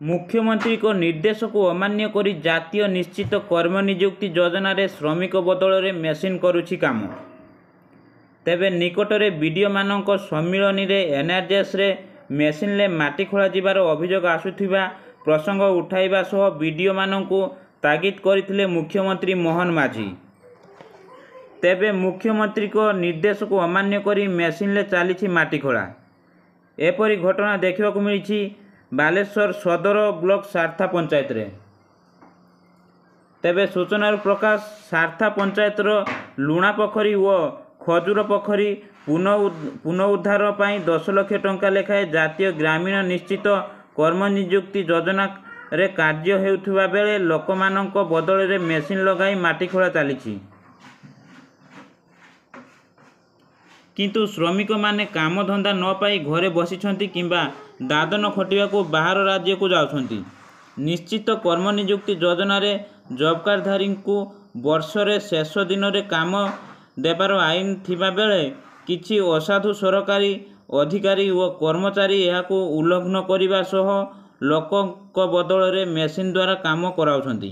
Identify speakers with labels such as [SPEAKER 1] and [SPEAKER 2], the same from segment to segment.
[SPEAKER 1] मुख्यमंत्री को निर्देश को अमान्य करी जातीय निश्चित कर्म नियुक्ति योजना रे श्रमिक बदल रे मेसीन करुछि काम। तेबे निकटरे वीडियो मानक सम्मिलनी रे एनआरजेएस रे मेसीन ले माटी खोला जिबार अभियोग आसुथिबा प्रसंग उठाइबा सह वीडियो मानकु तागिद करथिले मुख्यमंत्री मोहन माझी। तेबे मुख्यमंत्री को निर्देश को अमान्य करी मेसीन ले चली माटी खोला। एपरी घटना देखा मिली बालेश्वर सदर ब्लॉक सारथा पंचायत रे। तेबे सूचनार प्रकाश सारथा पंचायत लुणा पोखरी व खजूर पोखरी पुनरुद्धार पाई 10 लाख टंका लेखाए जातीय ग्रामीण निश्चित कर्म नियुक्ति योजना रे कार्य हेउथुवा बेले लोकमानंक बदल रे मेसीन लगाई माटी खोला चली। किंतु श्रमिक माने काम धंदा न पाई घरे बसिछंती किंबा दादन खटिया को बाहर राज्य को जाउछंती। निश्चित कर्म नियुक्ति योजना रे जॉब कार्डधारी को वर्ष रे शेष दिन रे काम देबार आईन थिबा बेले किछि असाधु सरकारी अधिकारी व कर्मचारी यहाको उल्लंघन करिबा सह लोकक बदल रे मेसीन द्वारा काम कराउछंती।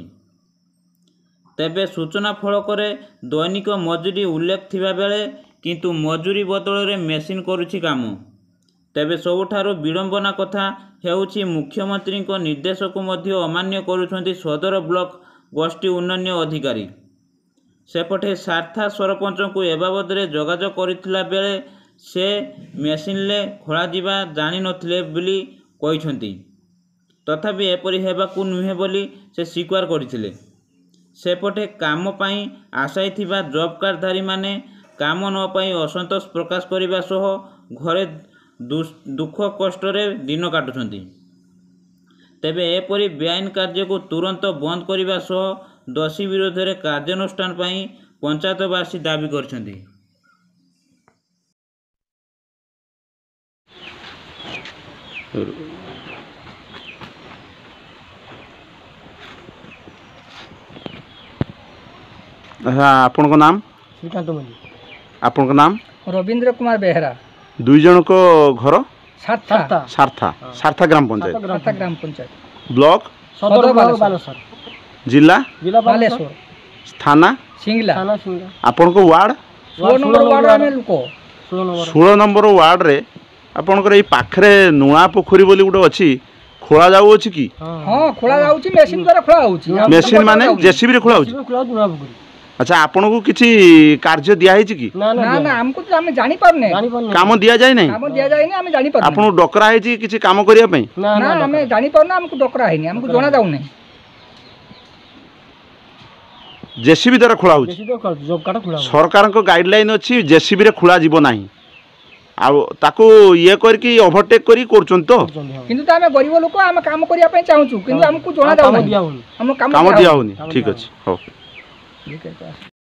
[SPEAKER 1] तेबे सूचना फलक रे दैनिक मजूरी उल्लेख थिबा बेले किंतु मजूरी बदल रे मेसीन करुछि काम। तेबे सबुठारो विडंबना कथा हेउछि मुख्यमंत्री को निर्देश को मध्य अमान्य करुछंती सदर ब्लॉक गोष्ठी उन्नयन अधिकारी। सेपटे सारथा सरपंच को ए बाबद रे जोगाजोग करथिला बेले से मेसीन ले खोला जिबा जानि नथिले बोली कहिसंती। तथापि एपरि हेबाकू नुहे बोली से स्वीकार करथिले। सेपटे काम पाई आशाइथिबा जॉब कार्डधारी माने काम न पाई असंतोष प्रकाश करिबा सह घरे दुख कष्ट रे दिन काटुछंती। तेबे एपरि बेआईन कार्य को तुरंत बंद करिबा सह दोषी विरोध रे कार्यानुष्ठान पाई पंचायतवासी दाबी करछंती।
[SPEAKER 2] आपन को नाम?
[SPEAKER 3] श्रीकांत मल्लिक।
[SPEAKER 2] आपन को नाम?
[SPEAKER 3] रविंद्र कुमार बेहरा।
[SPEAKER 2] दुई जन को घर?
[SPEAKER 3] सारथा।
[SPEAKER 2] सारथा। सारथा ग्राम पंचायत।
[SPEAKER 3] सारथा ग्राम पंचायत।
[SPEAKER 2] ब्लॉक?
[SPEAKER 3] सदर बालेश्वर।
[SPEAKER 2] जिला?
[SPEAKER 3] बालेश्वर।
[SPEAKER 2] थाना?
[SPEAKER 3] सिंगला।
[SPEAKER 2] आपन को वार्ड?
[SPEAKER 3] 16 नंबर वार्ड रे लोक।
[SPEAKER 2] 16 नंबर वार्ड रे आपन को ए पाखरे नुणा पोखरी बोली गुटे अछि खोला जाउ अछि की?
[SPEAKER 3] हां खोला जाउछि मेसीन द्वारा खोला होउछि।
[SPEAKER 2] मेसीन माने जेसीबी रे खोला होउछि। अच्छा आपन को किछि कार्य दिया है कि?
[SPEAKER 3] ना हमको तो हमें जानि पारने
[SPEAKER 2] काम दिया जाय नै?
[SPEAKER 3] काम दिया जाय नै हमें जानि पारने।
[SPEAKER 2] आपन डकरा है कि किछि काम करिया पई?
[SPEAKER 3] ना हमें जानि पारना हमको डकरा है नै हमको जणा जाउ नै।
[SPEAKER 2] जेसीबी द्वारा खोला होउछि।
[SPEAKER 3] जॉब कार्ड खोला।
[SPEAKER 2] सरकार को गाइडलाइन अछि जेसीबी रे खोला जीवो नाही। आ ताको ये करके ओवरटेक करी करछन तो
[SPEAKER 3] किंतु त हमें गरीब लोक हम काम करिया पई चाहूछु किंतु हमको जणा जाउ नै। हम काम
[SPEAKER 2] दिया होनी। ठीक अछि हो।